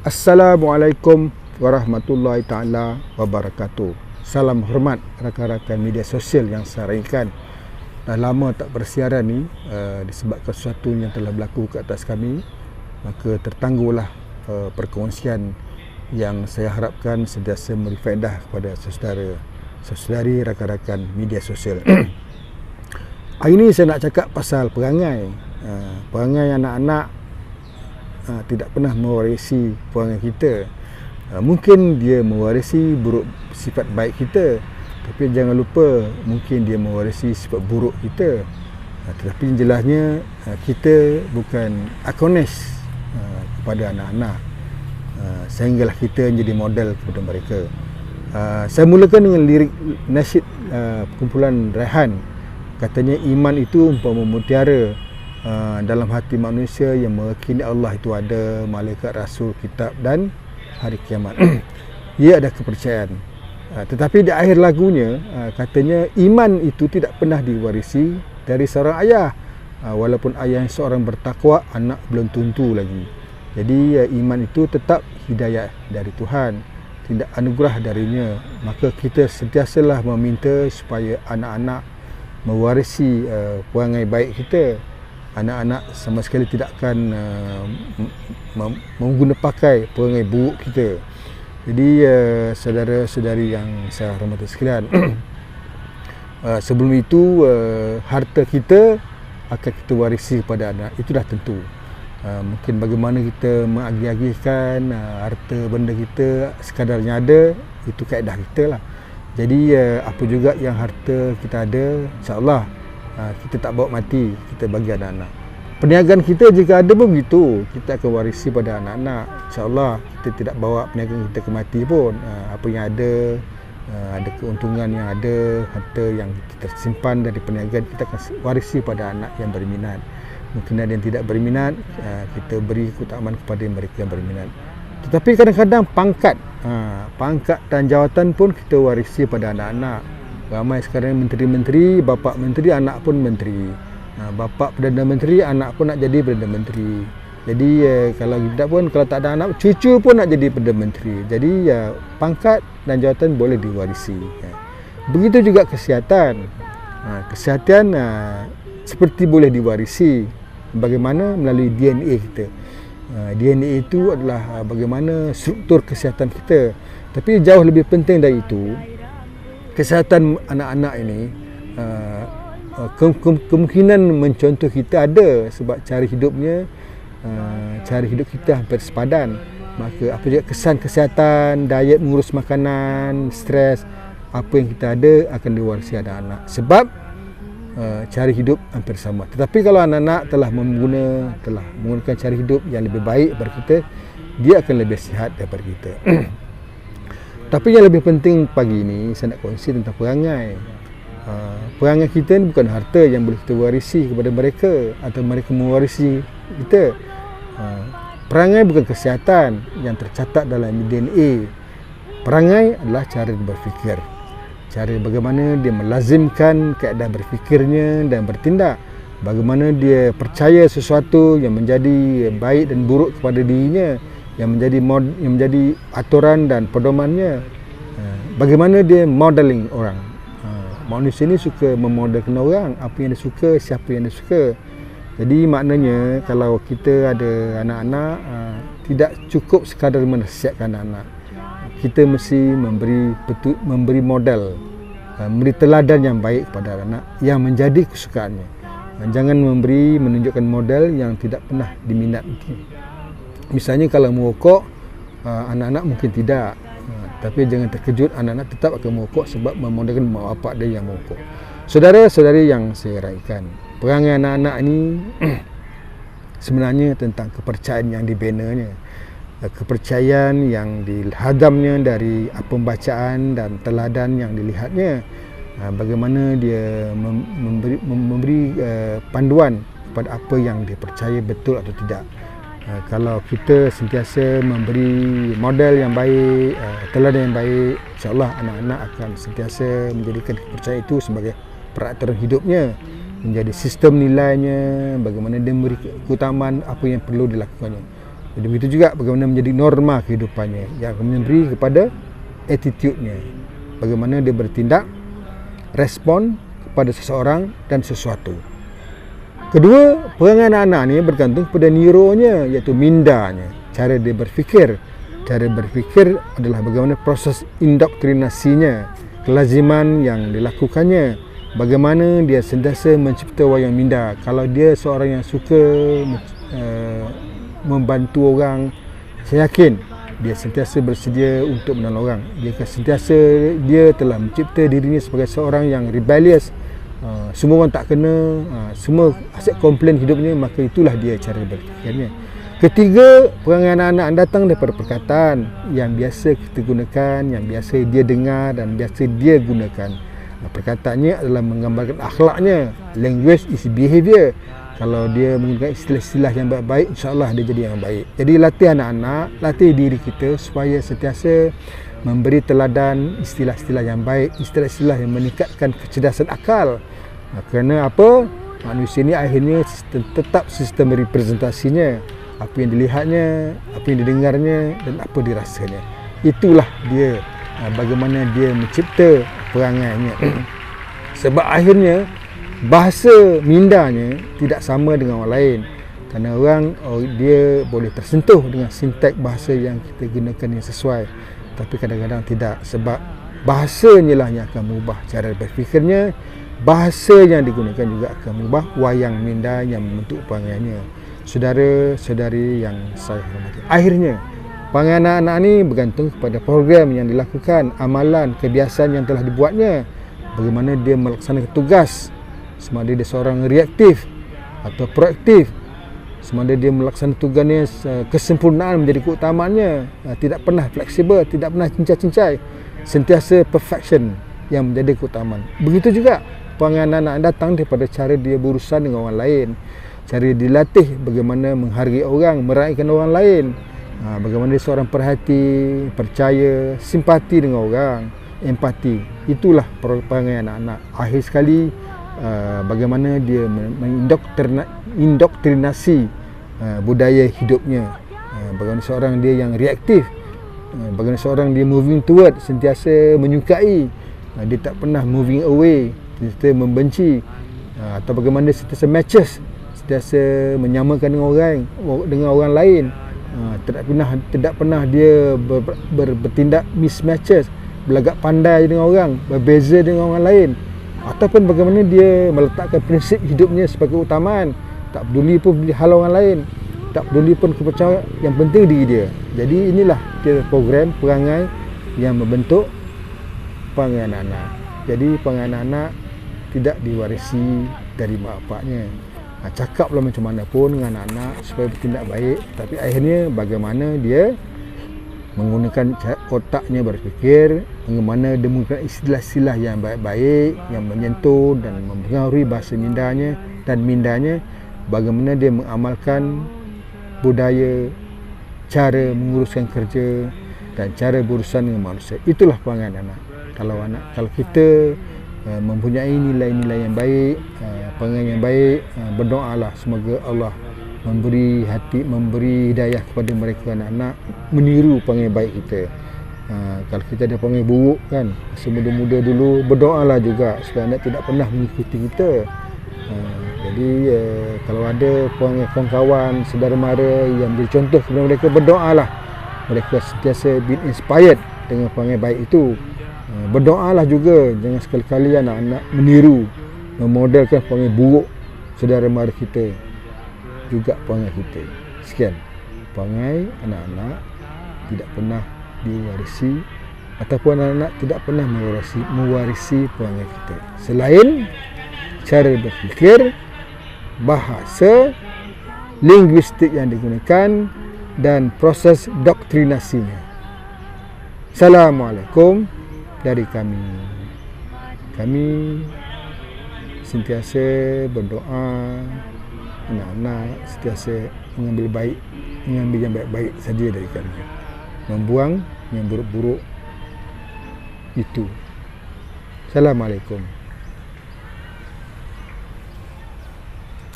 Assalamualaikum warahmatullahi ta'ala wabarakatuh. Salam hormat rakan-rakan media sosial yang saya raikan. Dah lama tak bersiaran ni disebabkan sesuatu yang telah berlaku ke atas kami. Maka tertangguhlah perkongsian yang saya harapkan sentiasa memberi faedah kepada saudara-saudari rakan-rakan media sosial. Hari ini saya nak cakap pasal perangai. Perangai anak-anak tidak pernah mewarisi perangai kita. Mungkin dia mewarisi buruk sifat baik kita, tapi jangan lupa mungkin dia mewarisi sifat buruk kita. Tetapi jelasnya kita bukan akonis kepada anak-anak, sehinggalah kita menjadi model kepada mereka. Saya mulakan dengan lirik nasyid kumpulan Raihan. Katanya iman itu umpama mutiara dalam hati manusia yang meyakini Allah itu ada, malaikat, rasul, kitab dan hari kiamat. Ia ada kepercayaan. Tetapi di akhir lagunya katanya iman itu tidak pernah diwarisi dari seorang ayah. Walaupun ayah seorang bertakwa, anak belum tentu lagi. Jadi iman itu tetap hidayah dari Tuhan, tidak anugerah darinya. Maka kita sentiasalah meminta supaya anak-anak mewarisi perangai baik kita. Anak-anak sama sekali tidak akan mengguna pakai perangai buruk kita. Jadi saudara-saudari yang saya hormati sekalian, sebelum itu harta kita akan kita warisi kepada anak, itu dah tentu. Mungkin bagaimana kita mengagih-agihkan harta benda kita sekadarnya ada, itu kaedah kita lah. Jadi apa juga yang harta kita ada, insya-Allah kita tak bawa mati, kita bagi anak-anak. Perniagaan kita jika ada pun begitu, kita akan warisi pada anak-anak. InsyaAllah kita tidak bawa perniagaan kita ke mati pun. Apa yang ada keuntungan yang ada, harta yang kita simpan dari perniagaan, kita akan warisi pada anak yang berminat. Mungkin ada yang tidak berminat, kita beri keutamaan kepada mereka yang berminat. Tetapi kadang-kadang pangkat dan jawatan pun kita warisi pada anak-anak. Ramai sekarang menteri-menteri, bapa menteri, anak pun menteri. Bapa Perdana Menteri, anak pun nak jadi Perdana Menteri. Jadi kalau tidak pun, kalau tak ada anak, cucu pun nak jadi Perdana Menteri. Jadi pangkat dan jawatan boleh diwarisi. Begitu juga kesihatan. Kesihatan seperti boleh diwarisi. Bagaimana? Melalui DNA kita. DNA itu adalah bagaimana struktur kesihatan kita. Tapi jauh lebih penting dari itu, kesihatan anak-anak ini kemungkinan mencontoh kita ada, sebab cara hidup kita hampir sepadan. Maka apa juga kesan kesihatan, diet, mengurus makanan, stres, apa yang kita ada akan diwarisi anak-anak, sebab cara hidup hampir sama. Tetapi kalau anak-anak telah menggunakan cara hidup yang lebih baik daripada kita, dia akan lebih sihat daripada kita. Tapi yang lebih penting pagi ini saya nak kongsi tentang perangai. Perangai kita ni bukan harta yang boleh kita warisi kepada mereka atau mereka mewarisi kita. Perangai bukan kesihatan yang tercatat dalam DNA. Perangai adalah cara berfikir. Cara bagaimana dia melazimkan keadaan berfikirnya dan bertindak. Bagaimana dia percaya sesuatu yang menjadi baik dan buruk kepada dirinya, yang menjadi aturan dan pedomannya. Bagaimana dia modeling orang. Manusia ni suka memodelkan orang, apa yang dia suka, siapa yang dia suka. Jadi maknanya kalau kita ada anak-anak, tidak cukup sekadar menasihatkan anak-anak. Kita mesti memberi model, memberi teladan yang baik kepada anak yang menjadi kesukaannya. Jangan menunjukkan model yang tidak pernah diminati. Misalnya kalau merokok, anak-anak mungkin tidak. Tapi jangan terkejut, anak-anak tetap akan merokok sebab memodelkan mak bapak dia yang merokok. Saudara-saudari yang saya raikan, perangai anak-anak ini sebenarnya tentang kepercayaan yang dibinanya, kepercayaan yang dihadamnya dari pembacaan dan teladan yang dilihatnya. Bagaimana dia memberi panduan kepada apa yang dia percaya betul atau tidak. Kalau kita sentiasa memberi model yang baik, teladan yang baik, insya-Allah anak-anak akan sentiasa menjadikan kepercayaan itu sebagai peraturan hidupnya, menjadi sistem nilainya, bagaimana dia memberi keutamaan apa yang perlu dilakukannya. Jadi begitu juga bagaimana menjadi norma kehidupannya yang akan memberi kepada attitude-nya. Bagaimana dia bertindak, respon kepada seseorang dan sesuatu. Kedua, perangai anak-anak ni bergantung pada neuronya, iaitu mindanya, cara dia berfikir. Cara berfikir adalah bagaimana proses indoktrinasinya, kelaziman yang dilakukannya, bagaimana dia sentiasa mencipta wayang minda. Kalau dia seorang yang suka membantu orang, saya yakin dia sentiasa bersedia untuk menolong orang. Dia telah mencipta dirinya sebagai seorang yang rebellious. Semua orang tak kena, semua asyik komplain hidupnya, maka itulah dia cara berfikirnya. Ketiga, perangai anak-anak datang daripada perkataan yang biasa kita gunakan, yang biasa dia dengar dan biasa dia gunakan. Perkataannya adalah menggambarkan akhlaknya. Language is behavior. Kalau dia menggunakan istilah-istilah yang baik-baik, insya-Allah dia jadi yang baik. Jadi latih anak-anak, latih diri kita supaya sentiasa memberi teladan istilah-istilah yang baik, istilah-istilah yang meningkatkan kecerdasan akal. Kerana apa? Manusia ni akhirnya tetap sistem representasinya. Apa yang dilihatnya, apa yang didengarnya dan apa dirasanya. Itulah dia, bagaimana dia mencipta perangainya. Sebab akhirnya bahasa mindanya tidak sama dengan orang lain. Kerana orang dia boleh tersentuh dengan sintek bahasa yang kita gunakan yang sesuai, tapi kadang-kadang tidak. Sebab bahasanya lah yang akan mengubah cara berfikirnya. Bahasa yang digunakan juga akan mengubah wayang minda yang membentuk perangainya. Saudara-saudari yang saya hormati, akhirnya perangai anak-anak ni bergantung kepada program yang dilakukan, amalan, kebiasaan yang telah dibuatnya. Bagaimana dia melaksanakan tugas, sama ada dia seorang reaktif atau proaktif, sama ada dia melaksanakan tugasnya kesempurnaan menjadi keutamaannya, tidak pernah fleksibel, tidak pernah cincai-cincai, sentiasa perfection yang menjadi keutamaan. Begitu juga perangai anak-anak datang daripada cara dia berurusan dengan orang lain, cara dia dilatih bagaimana menghargai orang, meraihkan orang lain, bagaimana dia seorang perhati, percaya, simpati dengan orang, empati. Itulah perangai anak-anak. Akhir sekali, bagaimana dia mengindoktrinasi budaya hidupnya. Bagaimana seorang dia yang reaktif, bagaimana seorang dia moving toward, sentiasa menyukai, dia tak pernah moving away, sentiasa membenci, atau bagaimana dia sentiasa matches, sentiasa menyamakan dengan orang lain. Tidak pernah dia bertindak mismatches, berlagak pandai dengan orang, berbeza dengan orang lain, ataupun bagaimana dia meletakkan prinsip hidupnya sebagai utamaan, tak peduli pun hal orang lain, tak peduli pun kepercayaan, yang penting diri dia. Jadi inilah dia program perangai yang membentuk perangai anak-anak. Jadi perangai anak-anak tidak diwarisi dari mak bapaknya. Cakaplah macam mana pun dengan anak-anak supaya bertindak baik, tapi akhirnya bagaimana dia menggunakan otaknya berfikir, bagaimana dia menggunakan istilah-istilah yang baik-baik, yang menyentuh dan mempengaruhi bahasa mindanya dan mindanya, bagaimana dia mengamalkan budaya, cara menguruskan kerja dan cara berurusan dengan manusia. Itulah perangai anak. Kalau kita mempunyai nilai-nilai yang baik, perangai yang baik, berdoalah semoga Allah memberi hidayah kepada mereka anak-anak meniru perangai baik kita. Kalau kita ada perangai buruk kan, masa muda-muda dulu, berdoalah juga supaya anak tidak pernah mengikuti kita. Jadi kalau ada perangai kawan-kawan, saudara mara yang menjadi contoh kepada mereka, berdoalah mereka sentiasa be inspired dengan perangai baik itu. Berdoalah juga, jangan sekali-kali anak-anak meniru, memodelkan perangai buruk saudara mara kita, juga perangai kita. Sekian, perangai anak-anak tidak pernah diwarisi, ataupun anak-anak tidak pernah mewarisi perangai kita, selain cara berfikir, bahasa, linguistik yang digunakan dan proses doktrinasinya. Assalamualaikum dari kami. Kami sentiasa berdoa anak-anak sentiasa mengambil yang baik-baik saja dari kami, membuang yang buruk-buruk itu. Assalamualaikum.